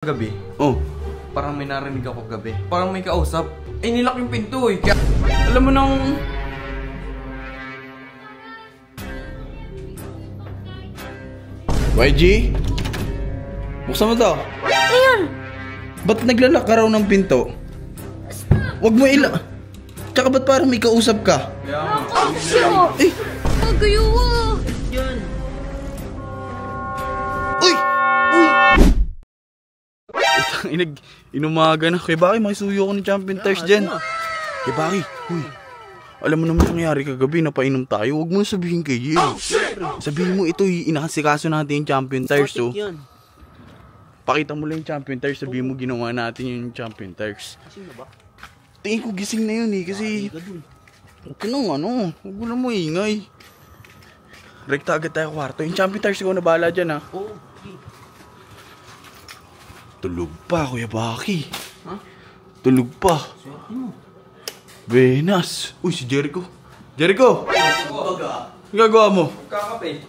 Gabi. Oh. Parang may narinig ako gabi. Parang may kausap. Eh, nilak yung pinto eh. Kaya, alam mo nang... YG? Buksan mo to. Ayun! Ba't naglalak ka raw ng pinto? Wag mo Tsaka ba't parang may kausap ka? Nakakasyo! Eh! Magayo ko! Uy! Inumaga na. Kaya bakit makisuyo ko ng champion tires dyan? Kaya bakit? Uy! Alam mo naman nangyari kagabi, napainom tayo. Huwag mo sabihin kay Jill. Sabihin mo ito, inakasikaso natin yung champion tires. So, pakita mo lang yung champion tires. Sabihin mo ginawa natin yung champion tires. Tingin ko gising na yun eh. Kasi huwag ka nang huwag mo lang mo ingay. Rekta agad tayo kwarto. Yung champion tires ko na bahala dyan ha. Tulog pa, Kuya Baki. Ha? Tulog pa. Venas. Uy, si Jericho. Jericho! Ang gagawa mo? Kakape.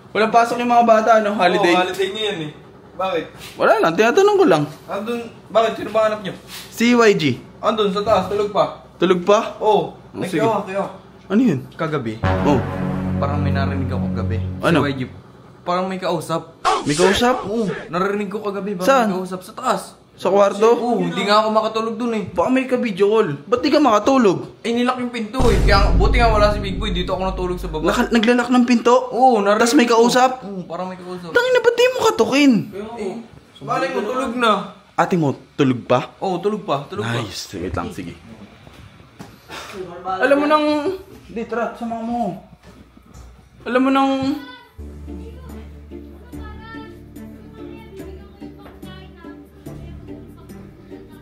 Walang pasok yung mga bata, no? Holiday? Oo, holiday niyo yan eh. Bakit? Wala lang, tinatanong ko lang. Andun, bakit? Sino ba hanap niyo? Si YG. Andun, sa taas, tulog pa. Tulog pa? Oo. Oh, sige. Kaya. Ano yun? Kagabi. Oh. Parang may narinig ako gabi. Ano? Si YG. Parang may kausap. May kausap? Oo, narinig ko kagabi. Parang Saan? may kausap sa taas. Sa kwarto? Oo, hindi nga ako makatulog dun eh. Baka may ka-video call. Ba't di ka makatulog? Eh, nilak yung pinto eh. Kaya buti nga wala si Big Boy. Dito ako natulog sa baba. Naglalak ng pinto? Oo, narinig Tas may ko. kausap? Oo, parang may kausap. Tangina, ba't di mo katukin? Eh, malay mo, tulog na. Ate mo, tulog pa? Oo, tulog pa. Tulog pa. Nice. Sige lang, sige. Alam mo nang... Di, tara, sama mo. Alam mo nang...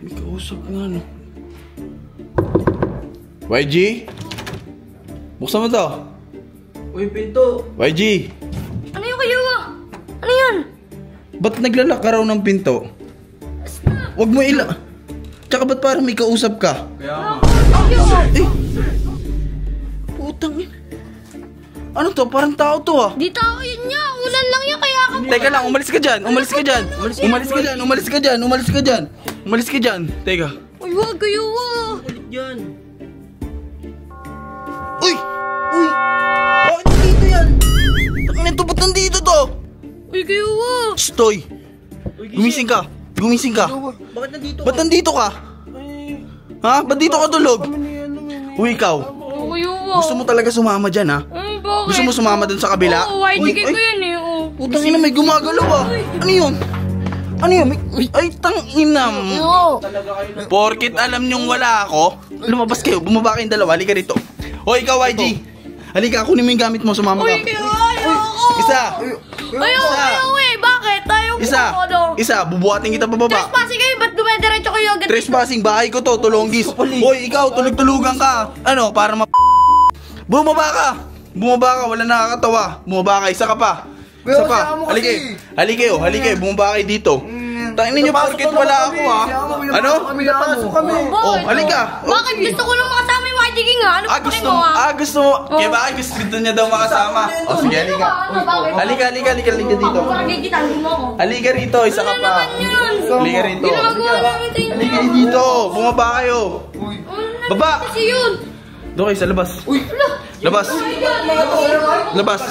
May kausap nga, no? YG? Buksan mo to. Uy, pinto. YG? Ano yung kayo? Ano yun? Ba't naglalak ka raw ng pinto? Wag mo Tsaka ba't parang may kausap ka? Kaya Eh! Putang ina. Ano to? Parang tao to ah. Di tao yun niya. Ulan lang yan kaya ako. Teka lang, umalis ka dyan. Umalis ka dyan. Umalis ka dyan. Umalis ka dyan. Umalis ka dyan. Umalis ka dyan. Teka. Uy, wag kayo Uy! Uy! Bakit nandito yan? Tangina to, ba't nandito to? Uy, kayo Stoy! Gumising ka. Gumising ka. bakit nandito? Ba't nandito ka? Ha? Ba't dito ka tulog? Uy, ikaw. Kayo Gusto mo talaga sumama dyan ha? Ay, bakit? Gusto mo sumama dun sa kabila? Oo, YG ko Uy, yun eh. putang ina, may gumagalaw ah. Ano yun? Ano yun? Ay, tangina mo. Porkit alam nyong wala ako, lumabas kayo, bumaba kayong dalawa, halika rito. O ikaw YG, halika, kunin mo yung gamit mo, sumama ka. Uy, kayo ayoko. Isa, Ayoko eh. Bakit? Ayoko isa, bubuhatin kita pababa. Trespassing kayo. Ba't dumediretso kayo agad? Trespassing, bahay ko to, tulonggis. Hoy, ikaw, tulog-tulugan ka. Ano, para Bumaba ka, wala nakakatawa. Bumaba ka, isa ka pa. Isa pa, halika kayo, bumaba kayo dito. Tangin ninyo, porkit wala ako ha. Ano? Oh, halika. Bakit? Gusto ko lang makasama yung YG nga. Ano pa mo Gusto mo. Kaya bakit gusto niya daw makasama? O sige, halika. Halika dito. Parang gigitangin mo ako. Halika rito, isa ka pa. Halika rito. Ginagawa namin ito yung Halika dito, bumaba kayo. Baba! Kasi yun. Doon kayo sa labas. Labas. Labas.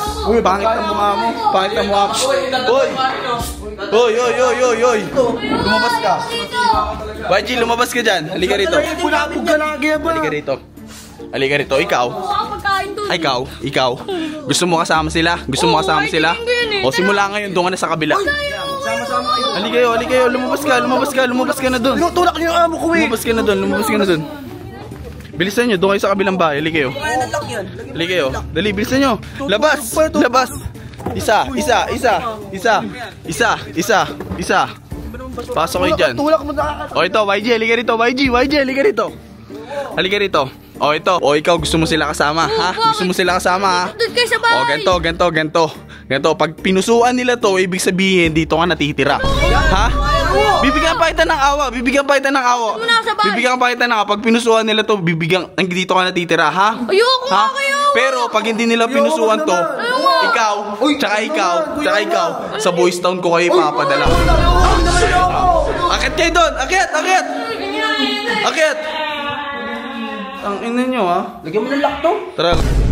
Pangit ang mukha mo. Pangit ang mukha mo. Hoy. Lumabas ka. YG, lumabas ka dyan. Halika rito. Halika rito. Ikaw. Ikaw. Gusto mo kasama sila? O simula ngayon, doon ka na sa kabila. Halika kayo. Lumabas ka na doon. Tinutulak niyo yung amo ko eh. Lumabas ka na doon. Bilisan nyo, doon kayo sa kabilang bahay. Halika kayo. Dali, bilisan nyo. Labas. Isa. Pasok kayo dyan. O ito, YG, halika rito. Halika rito. O ito. O ikaw, gusto mo sila kasama, ha? Gusto mo sila kasama, ha? Doon kayo sa bahay. O, ganto. Pag pinusuan nila to, ibig sabihin, dito ka natitira. Ha? Bibigyan pa kita ng awa. Pag pinusuan nila to, dito ka natitira, ha? Ayoko nga kayo. Pero pag hindi nila pinusuan to, ikaw, tsaka ikaw, sa Boys Town ko kayo ipapadala. kayo doon! Akyat! Akyat! Akyat! Ang ina nyo, ha? Lagyan mo ng lock to. Tara.